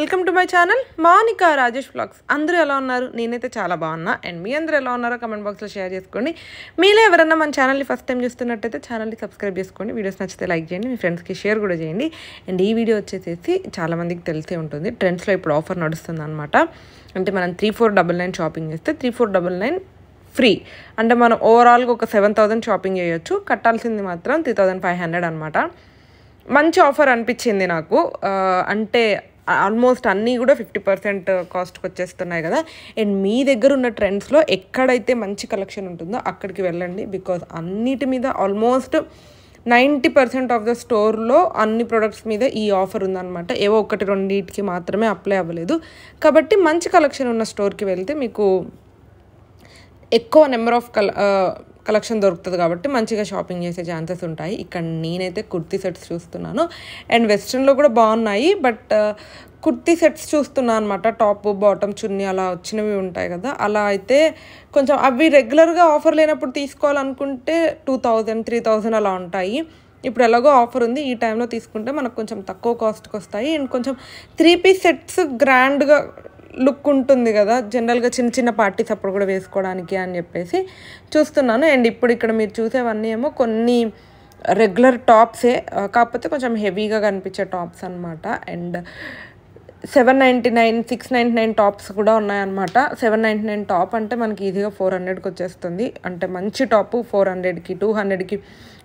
Welcome to my channel Mounika Rajesh vlogs. అందరూ ఎలా ఉన్నారు? నేనైతే చాలా బాగున్నా. అండ్ మీ అందరూ ఎలా ఉన్నారో కమెంట్ బాక్స్లో షేర్ చేసుకోండి. మీలో ఎవరన్నా మన ఛానల్ని ఫస్ట్ టైం చూస్తున్నట్టయితే ఛానల్ని సబ్స్క్రైబ్ చేసుకోండి. వీడియోస్ నచ్చితే లైక్ చేయండి, మీ ఫ్రెండ్స్కి షేర్ కూడా చేయండి. అండ్ ఈ వీడియో వచ్చేసి చాలామందికి తెలిసే ఉంటుంది, ట్రెండ్స్లో ఇప్పుడు ఆఫర్ నడుస్తుంది అనమాట. అంటే మనం 3499 షాపింగ్ చేస్తే 3499 ఫ్రీ. అంటే మనం ఓవరాల్గా ఒక 7000 షాపింగ్ చేయొచ్చు. కట్టాల్సింది మాత్రం 3500 అనమాట. మంచి ఆఫర్ అనిపించింది నాకు. అంటే ఆల్మోస్ట్ అన్నీ కూడా 50% కాస్ట్కి వచ్చేస్తున్నాయి కదా. అండ్ మీ దగ్గర ఉన్న ట్రెండ్స్లో ఎక్కడైతే మంచి కలెక్షన్ ఉంటుందో అక్కడికి వెళ్ళండి. బికాజ్ అన్నిటి మీద ఆల్మోస్ట్ 90% ఆఫ్ ద స్టోర్లో అన్ని ప్రొడక్ట్స్ మీద ఈ ఆఫర్ ఉందన్నమాట. ఏవో ఒకటి రెండింటికి మాత్రమే అప్లై అవ్వలేదు. కాబట్టి మంచి కలెక్షన్ ఉన్న స్టోర్కి వెళ్తే మీకు ఎక్కువ నెంబర్ ఆఫ్ కలెక్షన్ దొరుకుతుంది కాబట్టి మంచిగా షాపింగ్ చేసే ఛాన్సెస్ ఉంటాయి. ఇక్కడ నేనైతే కుర్తీ సెట్స్ చూస్తున్నాను. అండ్ వెస్ట్రన్లో కూడా బాగున్నాయి, బట్ కుర్తీ సెట్స్ చూస్తున్నాను అనమాట. టాప్ బాటమ్ చున్నీ అలా వచ్చినవి ఉంటాయి కదా, అలా అయితే కొంచెం అవి రెగ్యులర్గా ఆఫర్ లేనప్పుడు తీసుకోవాలనుకుంటే 2000, 3000 అలా ఉంటాయి. ఇప్పుడు ఎలాగో ఆఫర్ ఉంది, ఈ టైంలో తీసుకుంటే మనకు కొంచెం తక్కువ కాస్ట్కి వస్తాయి. అండ్ కొంచెం 3-piece సెట్స్ గ్రాండ్గా లుక్ ఉంటుంది కదా, జనరల్గా చిన్న చిన్న పార్టీస్ అప్పుడు కూడా వేసుకోవడానికి అని చెప్పేసి చూస్తున్నాను. అండ్ ఇప్పుడు ఇక్కడ మీరు చూసేవన్నీ ఏమో కొన్ని రెగ్యులర్ టాప్సే, కాకపోతే కొంచెం హెవీగా కనిపించే టాప్స్ అనమాట. అండ్ 799, 699 టాప్స్ కూడా ఉన్నాయన్నమాట. 799 టాప్ అంటే మనకి ఈజీగా 400కి వచ్చేస్తుంది. అంటే మంచి టాపు 400కి, 200కి.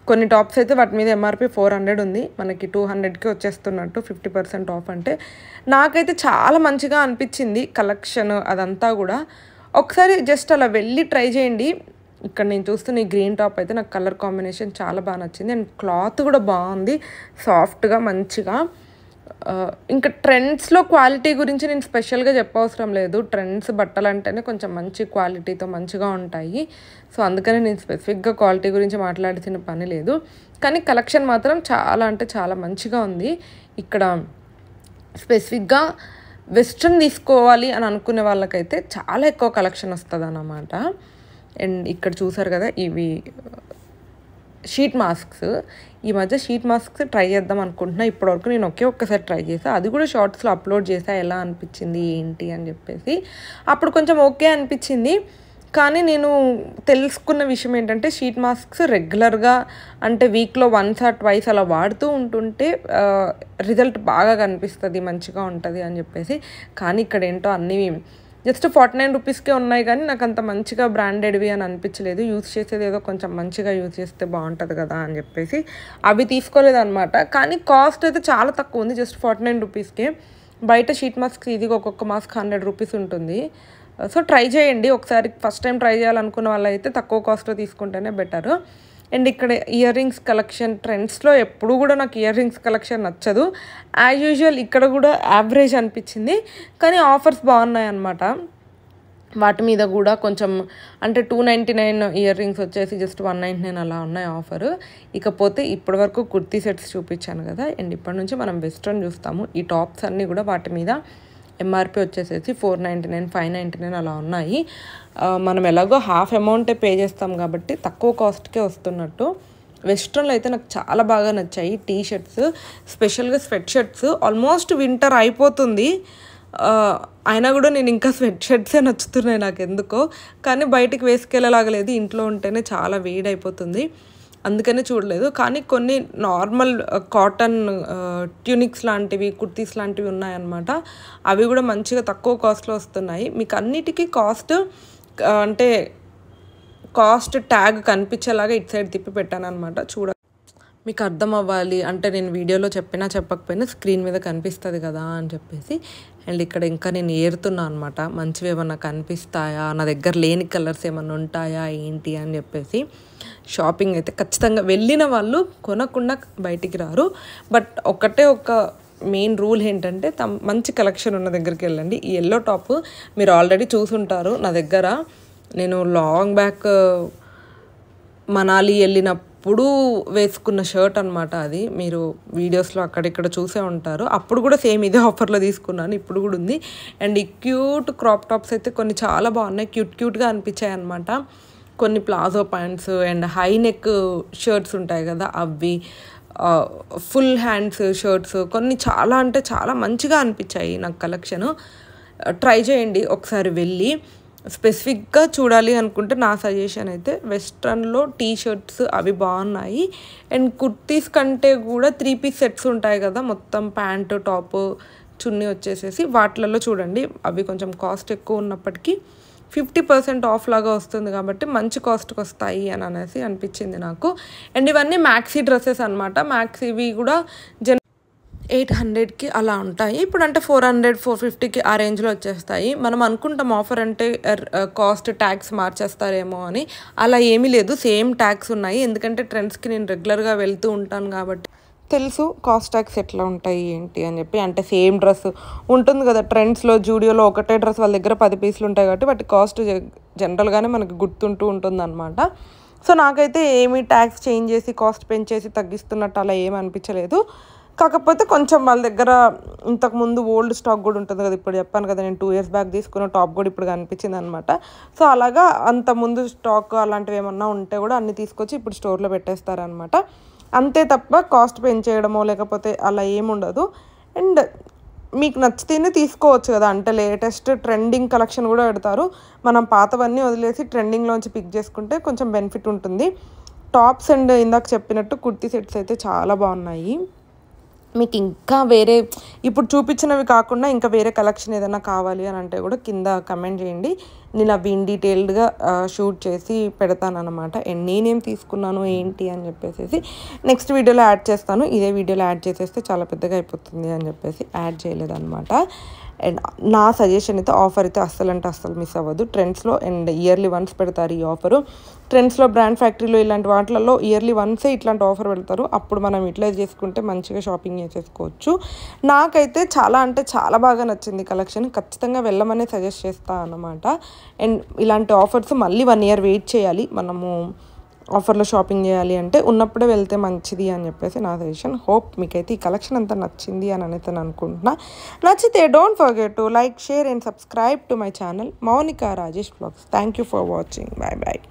కొన్ని టాప్స్ అయితే వాటి మీద ఎంఆర్పి 400 ఉంది, మనకి 200కి వచ్చేస్తున్నట్టు 50% ఆఫ్. అంటే నాకైతే చాలా మంచిగా అనిపించింది కలెక్షన్ అదంతా కూడా. ఒకసారి జస్ట్ అలా వెళ్ళి ట్రై చేయండి. ఇక్కడ నేను చూస్తున్న ఈ గ్రీన్ టాప్ అయితే నాకు కలర్ కాంబినేషన్ చాలా బాగా నచ్చింది. అండ్ క్లాత్ కూడా బాగుంది, సాఫ్ట్గా మంచిగా. ఇంకా ట్రెండ్స్లో క్వాలిటీ గురించి నేను స్పెషల్గా చెప్పవసరం లేదు. ట్రెండ్స్ బట్టలు అంటేనే కొంచెం మంచి క్వాలిటీతో మంచిగా ఉంటాయి. సో అందుకని నేను స్పెసిఫిక్గా క్వాలిటీ గురించి మాట్లాడాల్సిన పని లేదు. కానీ కలెక్షన్ మాత్రం చాలా అంటే చాలా మంచిగా ఉంది. ఇక్కడ స్పెసిఫిక్గా వెస్ట్రన్ తీసుకోవాలి అని అనుకునే వాళ్ళకైతే చాలా ఎక్కువ కలెక్షన్ వస్తుంది అన్నమాట. అండ్ ఇక్కడ చూసారు కదా, ఇవి షీట్ మాస్క్స్. ఈ మధ్య షీట్ మాస్క్స్ ట్రై చేద్దాం అనుకుంటున్నా. ఇప్పటివరకు నేను ఒక్కసారి ట్రై చేసా, అది కూడా షార్ట్స్లో అప్లోడ్ చేసా, ఎలా అనిపించింది ఏంటి అని చెప్పేసి. అప్పుడు కొంచెం ఓకే అనిపించింది. కానీ నేను తెలుసుకున్న విషయం ఏంటంటే షీట్ మాస్క్స్ రెగ్యులర్గా అంటే వీక్లో 1 or 2 అలా వాడుతూ ఉంటుంటే రిజల్ట్ బాగా కనిపిస్తుంది, మంచిగా ఉంటుంది అని చెప్పేసి. కానీ ఇక్కడ ఏంటో అన్నీ జస్ట్ 49 రూపీస్కే ఉన్నాయి, కానీ నాకు అంత మంచిగా బ్రాండెడ్వి అని అనిపించలేదు. యూజ్ చేసేది ఏదో కొంచెం మంచిగా యూజ్ చేస్తే బాగుంటుంది కదా అని చెప్పేసి అవి తీసుకోలేదన్నమాట. కానీ కాస్ట్ అయితే చాలా తక్కువ ఉంది, జస్ట్ 49 రూపీస్కే. బయట షీట్ మాస్క్ ఇదిగా ఒక్కొక్క మాస్క్ 100 రూపీస్ ఉంటుంది. సో ట్రై చేయండి ఒకసారి. ఫస్ట్ టైం ట్రై చేయాలనుకున్న వాళ్ళు అయితే తక్కువ కాస్ట్లో తీసుకుంటేనే బెటర్. అండ్ ఇక్కడ ఇయర్ రింగ్స్ కలెక్షన్, ట్రెండ్స్లో ఎప్పుడు కూడా నాకు ఇయర్ రింగ్స్ కలెక్షన్ నచ్చదు. యాజ్ యూజువల్ ఇక్కడ కూడా యావరేజ్ అనిపించింది, కానీ ఆఫర్స్ బాగున్నాయి అన్నమాట. వాటి మీద కూడా కొంచెం అంటే 299 ఇయర్ రింగ్స్ వచ్చేసి జస్ట్ 199 అలా ఉన్నాయి ఆఫర్. ఇకపోతే ఇప్పటి వరకు కుర్తీ సెట్స్ చూపించాను కదా, అండ్ ఇప్పటి నుంచి మనం వెస్ట్రన్ చూస్తాము. ఈ టాప్స్ అన్నీ కూడా వాటి మీద ఎంఆర్పి వచ్చేసేసి 499, 599 అలా ఉన్నాయి. మనం ఎలాగో హాఫ్ అమౌంటే పే చేస్తాం కాబట్టి తక్కువ కాస్ట్కే వస్తున్నట్టు. వెస్ట్రన్లో అయితే నాకు చాలా బాగా నచ్చాయి టీ షర్ట్స్, స్పెషల్గా స్వెట్ షర్ట్స్. ఆల్మోస్ట్ వింటర్ అయిపోతుంది, అయినా కూడా నేను ఇంకా స్వెట్ షర్ట్సే నచ్చుతున్నాయి నాకు ఎందుకో. కానీ బయటికి వేసుకెళ్ళలాగలేదు, ఇంట్లో ఉంటేనే చాలా వేడి అయిపోతుంది, అందుకనే చూడలేదు. కానీ కొన్ని నార్మల్ కాటన్ ట్యూనిక్స్ లాంటివి, కుర్తీస్ లాంటివి ఉన్నాయన్నమాట. అవి కూడా మంచిగా తక్కువ కాస్ట్లో వస్తున్నాయి. మీకు అన్నిటికీ కాస్ట్ అంటే కాస్ట్ ట్యాగ్ కనిపించేలాగా ఇటు సైడ్ తిప్పి పెట్టాను అనమాట. మీకు అర్థం అవ్వాలి అంటే నేను వీడియోలో చెప్పినా చెప్పకపోయినా స్క్రీన్ మీద కనిపిస్తుంది కదా అని చెప్పేసి. అండ్ ఇక్కడ ఇంకా నేను ఏరుతున్నా అనమాట, మంచివి ఏమన్నా కనిపిస్తాయా, నా దగ్గర లేని కలర్స్ ఏమన్నా ఉంటాయా ఏంటి అని చెప్పేసి. షాపింగ్ అయితే ఖచ్చితంగా వెళ్ళిన వాళ్ళు కొనకుండా బయటికి రారు. బట్ ఒక మెయిన్ రూల్ ఏంటంటే మంచి కలెక్షన్ ఉన్న దగ్గరికి వెళ్ళండి. ఈ ఎల్లో టాప్ మీరు ఆల్రెడీ చూసుంటారు నా దగ్గర. నేను లాంగ్ బ్యాక్ మనాలి వెళ్ళినప్పుడు వేసుకున్న షర్ట్ అనమాట అది. మీరు వీడియోస్లో అక్కడిక్కడ చూసే ఉంటారు. అప్పుడు కూడా సేమ్ ఇదే ఆఫర్లో తీసుకున్నాను, ఇప్పుడు కూడా ఉంది. అండ్ ఈ క్యూట్ క్రాప్ టాప్స్ అయితే కొన్ని చాలా బాగున్నాయి, క్యూట్గా అనిపించాయి అనమాట. కొన్ని palazzo pants and high neck shirts ఉంటాయి కదా అవి, ఫుల్ హ్యాండ్స్ షర్ట్స్ కొన్ని చాలా అంటే చాలా మంచిగా అనిపించాయి నాకు కలెక్షను. ట్రై చేయండి ఒకసారి వెళ్ళి. స్పెసిఫిక్గా చూడాలి అనుకుంటే నా సజెషన్ అయితే వెస్ట్రన్లో టీ షర్ట్స్ అవి బాగున్నాయి. అండ్ కుర్తీస్ కంటే కూడా 3 పీస్ సెట్స్ ఉంటాయి కదా, మొత్తం ప్యాంటు టాపు చున్నీ వచ్చేసేసి వాటిలలో చూడండి. అవి కొంచెం కాస్ట్ ఎక్కువ ఉన్నప్పటికీ 50% ఆఫ్ లాగా వస్తుంది కాబట్టి మంచి కాస్ట్కి వస్తాయి అని అనేసి అనిపించింది నాకు. అండ్ ఇవన్నీ మ్యాక్సీ డ్రెస్సెస్ అనమాట. మ్యాక్సీవి కూడా 800కి అలా ఉంటాయి. ఇప్పుడు అంటే 400, 450కి ఆ రేంజ్లో వచ్చేస్తాయి. మనం అనుకుంటాం ఆఫర్ అంటే కాస్ట్ ట్యాక్స్ మార్చేస్తారేమో అని. అలా ఏమీ లేదు, సేమ్ ట్యాక్స్ ఉన్నాయి. ఎందుకంటే ట్రెండ్స్కి నేను రెగ్యులర్గా వెళ్తూ ఉంటాను కాబట్టి తెలుసు కాస్ట్ ట్యాక్స్ ఎట్లా ఉంటాయి ఏంటి అని చెప్పి. అంటే సేమ్ డ్రెస్ ఉంటుంది కదా ట్రెండ్స్లో, జూడియోలో ఒకటే డ్రెస్ వాళ్ళ దగ్గర 10 పీసులు ఉంటాయి కాబట్టి వాటి కాస్ట్ జనరల్గానే మనకు గుర్తుంటూ ఉంటుంది అనమాట. సో నాకైతే ఏమీ ట్యాక్స్ చేంజ్ చేసి కాస్ట్ పెంచేసి తగ్గిస్తున్నట్టు అలా ఏమి అనిపించలేదు. కాకపోతే కొంచెం వాళ్ళ దగ్గర ఇంతకుముందు ఓల్డ్ స్టాక్ కూడా ఉంటుంది కదా, ఇప్పుడు చెప్పాను కదా నేను 2 years బ్యాక్ తీసుకున్న టాప్ కూడా ఇప్పుడు కనిపించింది అనమాట. సో అలాగా అంత ముందు స్టాక్ అలాంటివి ఏమన్నా ఉంటే కూడా అన్ని తీసుకొచ్చి ఇప్పుడు స్టోర్లో పెట్టేస్తారనమాట. అంతే తప్ప కాస్ట్ పెంచేయడమో లేకపోతే అలా ఏముండదు. అండ్ మీకు నచ్చితేనే తీసుకోవచ్చు కదా, అంటే లేటెస్ట్ ట్రెండింగ్ కలెక్షన్ కూడా పెడతారు. మనం పాతవన్నీ వదిలేసి ట్రెండింగ్లోంచి పిక్ చేసుకుంటే కొంచెం బెనిఫిట్ ఉంటుంది. టాప్స్ అండ్ ఇందాక చెప్పినట్టు కుర్తీ సెట్స్ అయితే చాలా బాగున్నాయి. మీకు ఇంకా వేరే ఇప్పుడు చూపించినవి కాకుండా ఇంకా వేరే కలెక్షన్ ఏదైనా కావాలి అని అంటే కూడా కింద కమెంట్ చేయండి. నేను అవి ఇన్ డీటెయిల్డ్గా షూట్ చేసి పెడతాను అనమాట. అండ్ నేనేం తీసుకున్నాను ఏంటి అని చెప్పేసి నెక్స్ట్ వీడియోలో యాడ్ చేస్తాను. ఇదే వీడియోలో యాడ్ చేసేస్తే చాలా పెద్దగా అయిపోతుంది అని చెప్పేసి యాడ్ చేయలేదన్నమాట. అండ్ నా సజెషన్ అయితే ఆఫర్ అయితే అస్సలు అంటే అస్సలు మిస్ అవ్వదు. ట్రెండ్స్లో అండ్ ఇయర్లీ వన్స్ పెడతారు ఈ ఆఫరు. ట్రెండ్స్లో, బ్రాండ్ ఫ్యాక్టరీలో ఇలాంటి వాటిలలో ఇయర్లీ వన్సే ఇట్లాంటి ఆఫర్ పెడతారు. అప్పుడు మనం యూటిలైజ్ చేసుకుంటే మంచిగా షాపింగ్ చేసేసుకోవచ్చు. నాకైతే చాలా అంటే చాలా బాగా నచ్చింది కలెక్షన్. ఖచ్చితంగా వెళ్ళమనే సజెస్ట్ చేస్తాను అన్నమాట. అండ్ ఇలాంటి ఆఫర్స్ మళ్ళీ 1 year వెయిట్ చేయాలి మనము ఆఫర్లో షాపింగ్ చేయాలి అంటే. ఉన్నప్పుడే వెళ్తే మంచిది అని చెప్పేసి నా సజెషన్. హోప్ మీకైతే ఈ కలెక్షన్ అంతా నచ్చింది అని అయితే నేను అనుకుంటున్నా. నచ్చితే don't forget to like, share and subscribe to my channel Mounika Rajesh blogs. Thank you for watching. Bye bye.